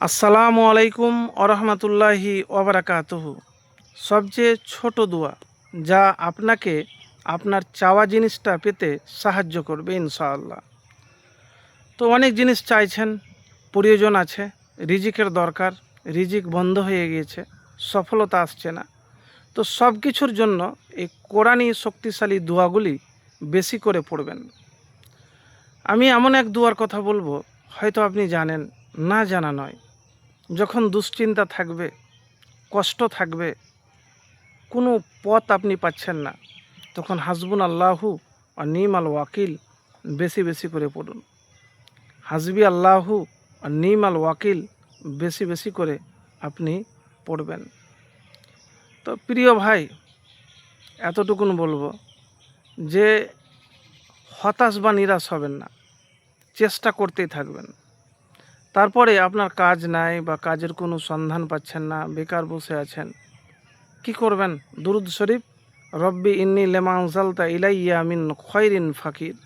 আসসালামু আলাইকুম আরহামতুল্লাহি ওবারাকাতুহু। সবচেয়ে ছোট দোয়া যা আপনাকে আপনার চাওয়া জিনিসটা পেতে সাহায্য করবে ইনশাআল্লাহ। তো অনেক জিনিস চাইছেন, প্রয়োজন আছে, রিজিকের দরকার, রিজিক বন্ধ হয়ে গিয়েছে, সফলতা আসছে না। তো সব কিছুর জন্য এই কোরআনী শক্তিশালী দোয়াগুলি বেশি করে পড়বেন। আমি এমন এক দোয়ার কথা বলবো, হয়তো আপনি জানেন, না জানা নয়। যখন দুশ্চিন্তা থাকবে, কষ্ট থাকবে, কোনো পথ আপনি পাচ্ছেন না, তখন হাসবুন আল্লাহু আর নিমাল ওয়াকিল বেশি বেশি করে পড়ুন। হাসবি আল্লাহু আর নিমাল ওয়াকিল বেশি বেশি করে আপনি পড়বেন। তো প্রিয় ভাই, এতটুকুন বলবো যে হতাশ বা নিরাশ হবেন না, চেষ্টা করতেই থাকবেন। তারপরে আপনার কাজ নাই বা কাজের কোনো সন্ধান পাচ্ছেন না, বেকার বসে আছেন, কি করবেন? দুরুদ শরীফ, রব্বি ইন্নি লেমা আনজালতা ইলাইয়া মিন খয়রিন ফাকির,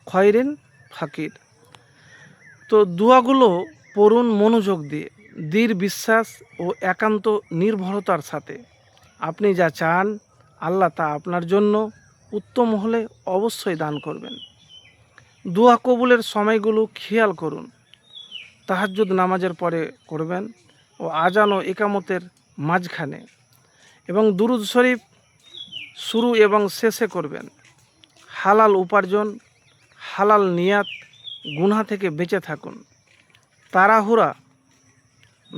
খয়রিন ফাকির। তো দোয়াগুলো পড়ুন মনোযোগ দিয়ে, দৃঢ় বিশ্বাস ও একান্ত নির্ভরতার সাথে। আপনি যা চান আল্লাহ তা আপনার জন্য উত্তম হলে অবশ্যই দান করবেন। দোয়া কবুলের সময়গুলো খেয়াল করুন। তাহাজ্জুদ নামাজের পরে করবেন ও আজান ও একামতের মাঝখানে, এবং দুরুদ শরীফ শুরু এবং শেষে করবেন। হালাল উপার্জন, হালাল নিয়াত, গুনাহ থেকে বেঁচে থাকুন। তাড়াহুড়া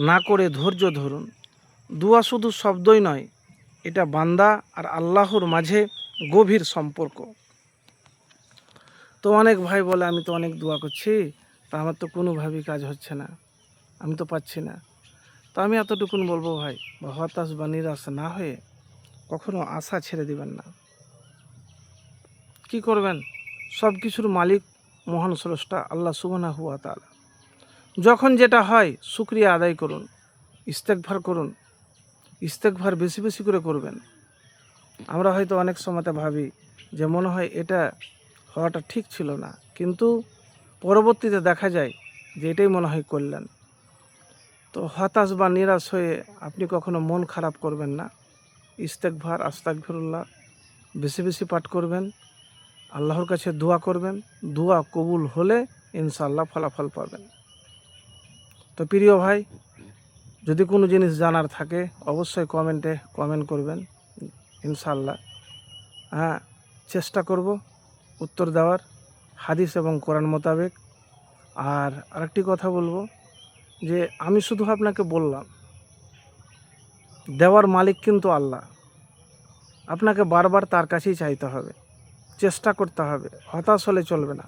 না করে ধৈর্য ধরুন। দোয়া শুধু শব্দই নয়, এটা বান্দা আর আল্লাহর মাঝে গভীর সম্পর্ক। তো অনেক ভাই বলে, আমি তো অনেক দোয়া করছি, তা আমার তো কোনোভাবেই কাজ হচ্ছে না, আমি তো পাচ্ছি না। তো আমি এতটুকুন বলবো ভাই, বা হতাশ বা নিরাশ না হয়ে কখনো আশা ছেড়ে দিবেন না। কি করবেন? সব কিছুর মালিক মহান স্রষ্টা আল্লাহ সুবহানাহু ওয়া তাআলা। যখন যেটা হয় শুকরিয়া আদায় করুন, ইস্তেগফার করুন, ইস্তেগফার বেশি বেশি করে করবেন। আমরা হয়তো অনেক সময়তে ভাবি যে মনে হয় এটা হওয়াটা ঠিক ছিল না, কিন্তু পরবর্তীতে দেখা যায় যে এটাই মনে হয় করলেন। তো হতাশ বা নিরাশ হয়ে আপনি কখনো মন খারাপ করবেন না। ইস্তেগফার, আস্তাগফিরুল্লাহ বেশি বেশি পাঠ করবেন, আল্লাহর কাছে দোয়া করবেন। দোয়া কবুল হলে ইনশাআল্লাহ ফলাফল পাবেন। তো প্রিয় ভাই, যদি কোনো জিনিস জানার থাকে অবশ্যই কমেন্টে কমেন্ট করবেন, ইনশাআল্লাহ চেষ্টা করব উত্তর দেওয়ার হাদিস এবং কোরআন মোতাবেক। আর আরেকটি কথা বলবো যে আমি শুধু আপনাকে বললাম, দেওয়ার মালিক কিন্তু আল্লাহ। আপনাকে বারবার তার কাছেই চাইতে হবে, চেষ্টা করতে হবে, হতাশ হলে চলবে না।